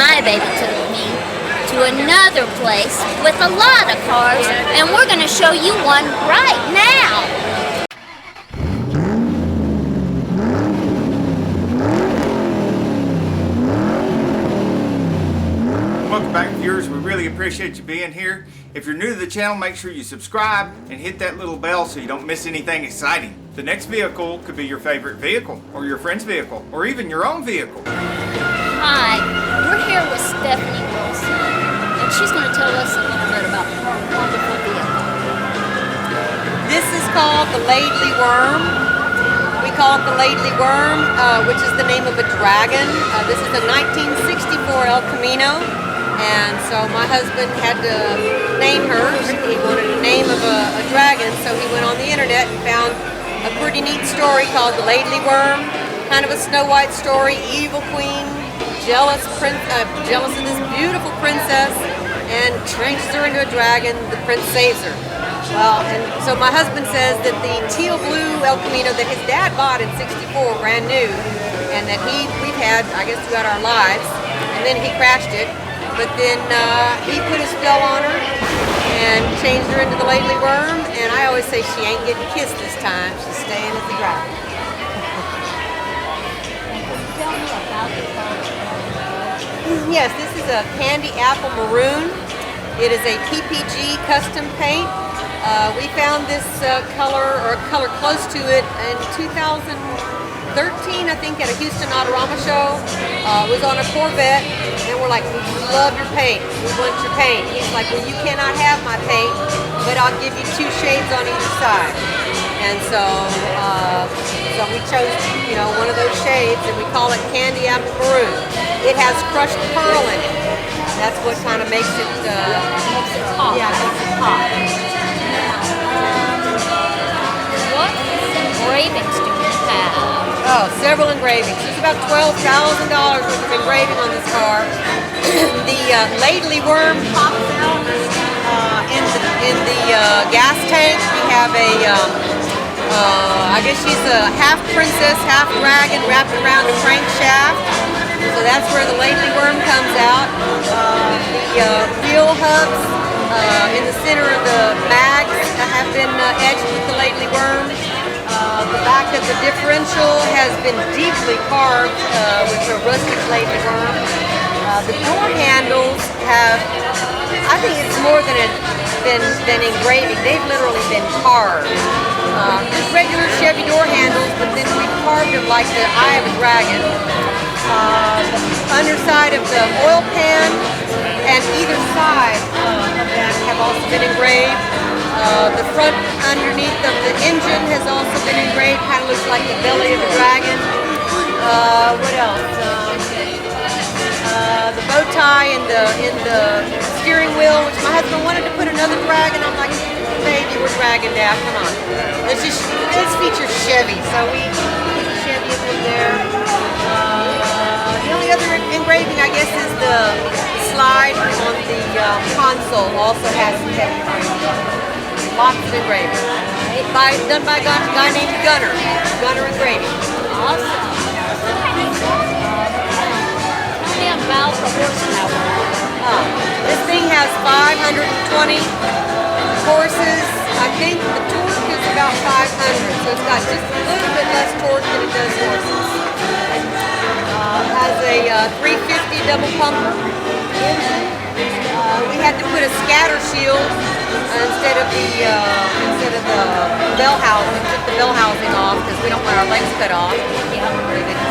my baby took me to another place with a lot of cars, and we're going to show you one right now. Welcome back, viewers. We really appreciate you being here. If you're new to the channel, make sure you subscribe and hit that little bell so you don't miss anything exciting. The next vehicle could be your favorite vehicle, or your friend's vehicle, or even your own vehicle. Hi, we're here with Stephanie Wilson, and she's going to tell us a little bit about her wonderful vehicle. This is called the Laidly Worm. We call it the Laidly Worm, which is the name of a dragon. This is a 1964 El-Camino, and so my husband had to name her. He wanted a name of a dragon, so he went on the internet and found a pretty neat story called the Laidly Worm. Kind of a Snow White story, evil queen, jealous of this beautiful princess, and changes her into a dragon. The prince saves her. Well, and so my husband says that the teal blue El-Camino that his dad bought in '64, brand new, and that we've had, I guess, throughout our lives, and then he crashed it, but then he put a spell on her and changed her into the Laidly Worm, and I always say she ain't getting kissed this time, she's staying at the dragon. Tell me about the car. Yes, this is a Candy Apple Maroon. It is a PPG custom paint. We found this color, or a color close to it, in 2013, I think, at a Houston Autorama show. It was on a Corvette, and we're like, we love your paint, we want your paint. He's like, well, you cannot have my paint, but I'll give you 2 shades on either side. And so we chose, one of those shades, and we call it Candy Apple Maroon. It has crushed pearl in it. That's what kind of makes it pop. Yeah, it makes it pop. What engravings do you have? Oh, several engravings. There's about $12,000 worth of engraving on this car. The Laidly Worm pops out in the gas tank. We have a, I guess she's a half princess, half dragon wrapped around a crankshaft. So that's where the Laidly Worm comes out. The wheel hubs in the center of the mags have been edged with the Laidly Worm. The back of the differential has been deeply carved with a rustic Laidly Worm. The door handles have, I think it's more than engraving. They've literally been carved. Just regular Chevy door handles, but then we've carved them like the eye of a dragon. The underside of the oil pan and either side of that have also been engraved. The front underneath of the engine has also been engraved, kind of looks like the belly of a dragon. What else? The bow tie in the steering wheel, which my husband wanted to put another dragon. I'm like, baby, we're dragon dad, come on. This features Chevy, so we put Chevy in there. The only other engraving, I guess, is the slide on the console also has some heavy engraving. Lots of engraving. Done by a guy named Gunner. Gunner engraving. Awesome. Tell me about the horsepower. This thing has 520 horses. I think the torque is about 500, so it's got just a little bit less torque than it does horses. Has a 350 double pumper engine. We had to put a scatter shield instead of the bell housing. Took the bell housing off because we don't want our legs cut off. Yeah,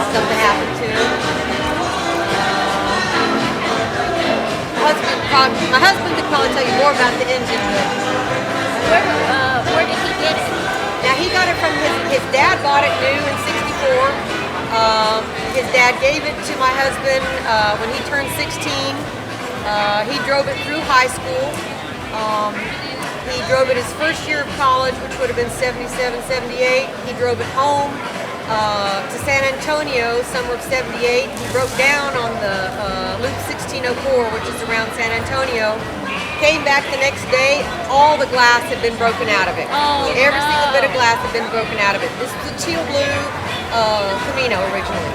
something happened to it. My husband could probably tell you more about the engine. Where did he get it? Now he got it from his dad. Bought it new in '64. His dad gave it to my husband when he turned 16. He drove it through high school. He drove it his first year of college, which would have been '77, '78. He drove it home to San Antonio, summer of '78. He broke down on the Loop 1604, which is around San Antonio. Came back the next day, all the glass had been broken out of it. Oh, Every single bit of glass had been broken out of it. This is a teal blue Camino originally.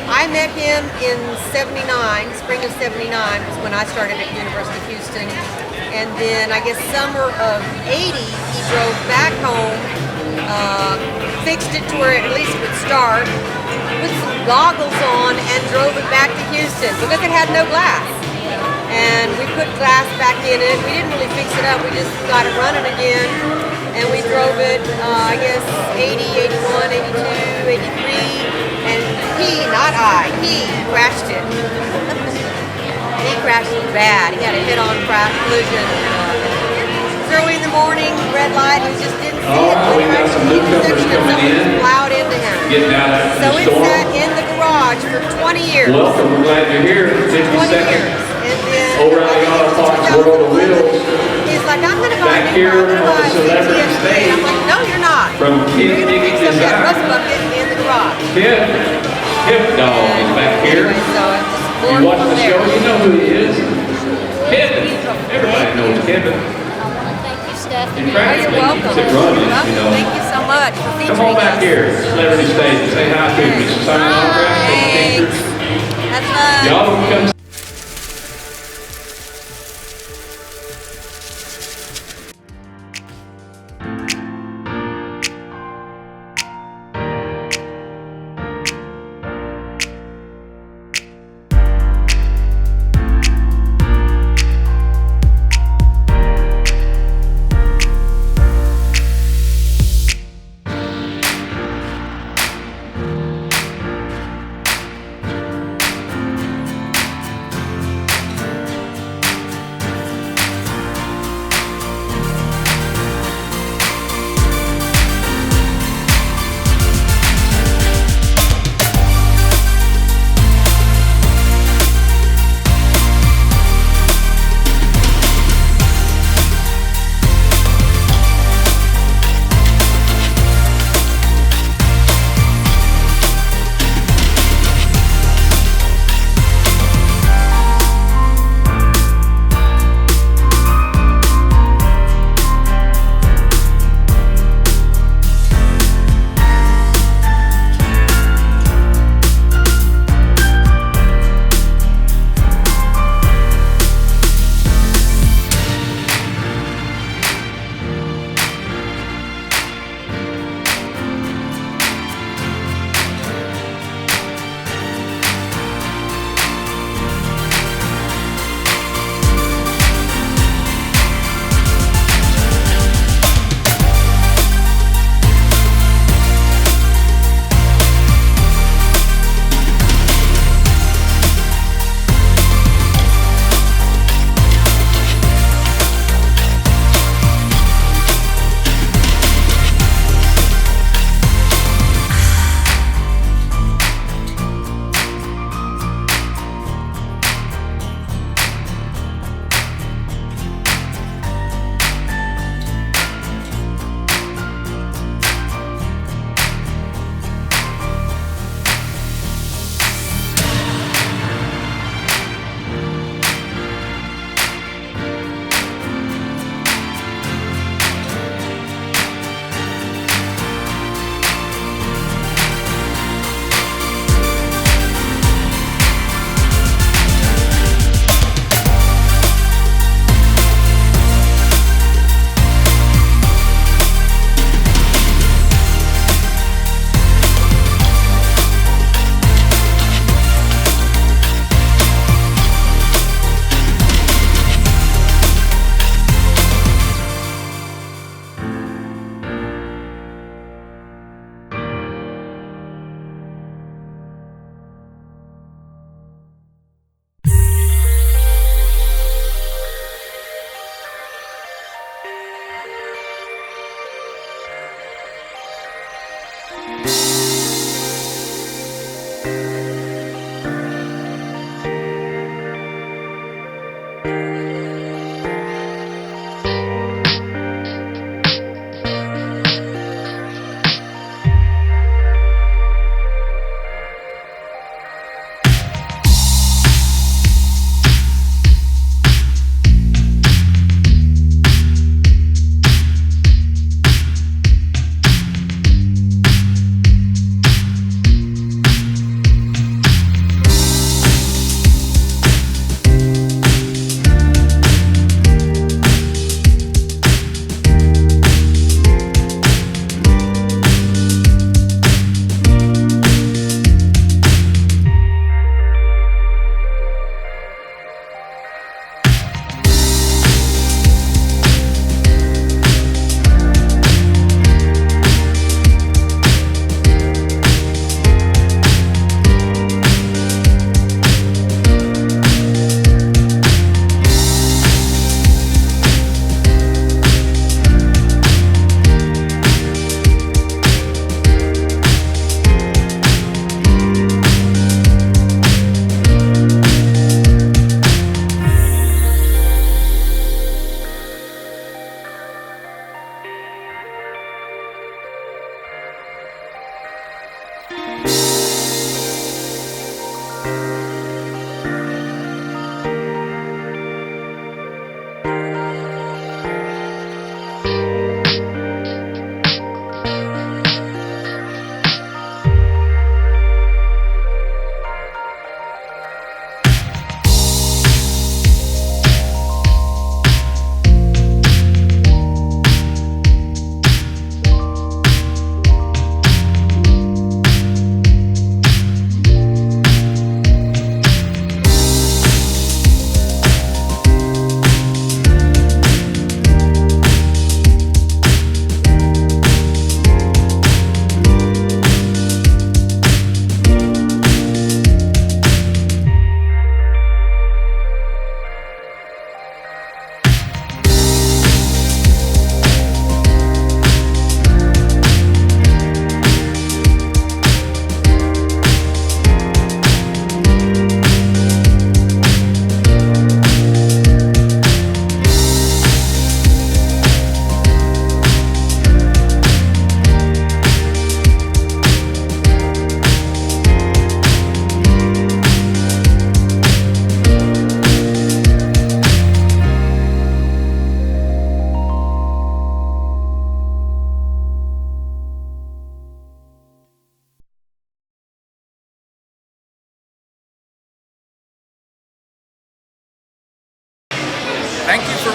I I met him in '79, spring of '79 was when I started at University of Houston. And then I guess summer of '80, he drove back home, fixed it to where at least it would start, put some goggles on, and drove it back to Houston because it had no glass. And we put glass back in it. We didn't really fix it up. We just got it running again. And we drove it, I guess, 80, 81, 82, 83. And he, not I, he crashed it. He crashed it bad. He had a head-on collision. It was early in the morning, red light. He just didn't see it. We got some newcomers coming in. Plowed into him. Getting out after So the it storm. sat in the garage for 20 years. Welcome, we're glad you're here. 20 52nd. years. And then O'Reilly Auto Parts World of Wheels. He's like, I'm going to buy Back a new here car. I'm on going to buy a the celebrity CTSV. stage. I'm like, no, you're not. From You're Kid going to Diggity fix up that Design. rust bucket in the garage. Hip Dog is back here. Anyway, so it's just You born watch from the there. show, you know who he is. Kevin. Everybody knows Kevin. I want to thank you, Stephanie. In Oh, fact, you're they welcome. keep it running, you know. Thank you so much for featuring Come on back us. here, celebrity stage, and say hi to me. Sign an autograph, take Thanks. pictures. That's fun. Y'all don't come.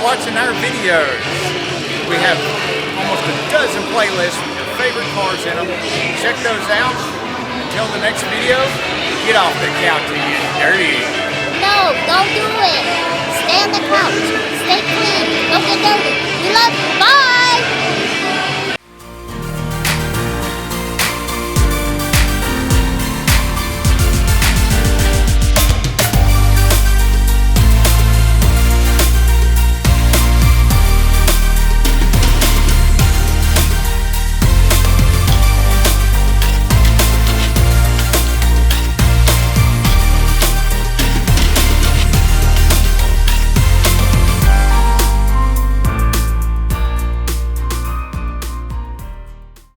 watching our videos. We have almost a dozen playlists with your favorite cars in them. Check those out. Until the next video, get off the couch and get dirty. No, don't do it. Stay on the couch. Stay clean. Don't get dirty. We love you. Bye.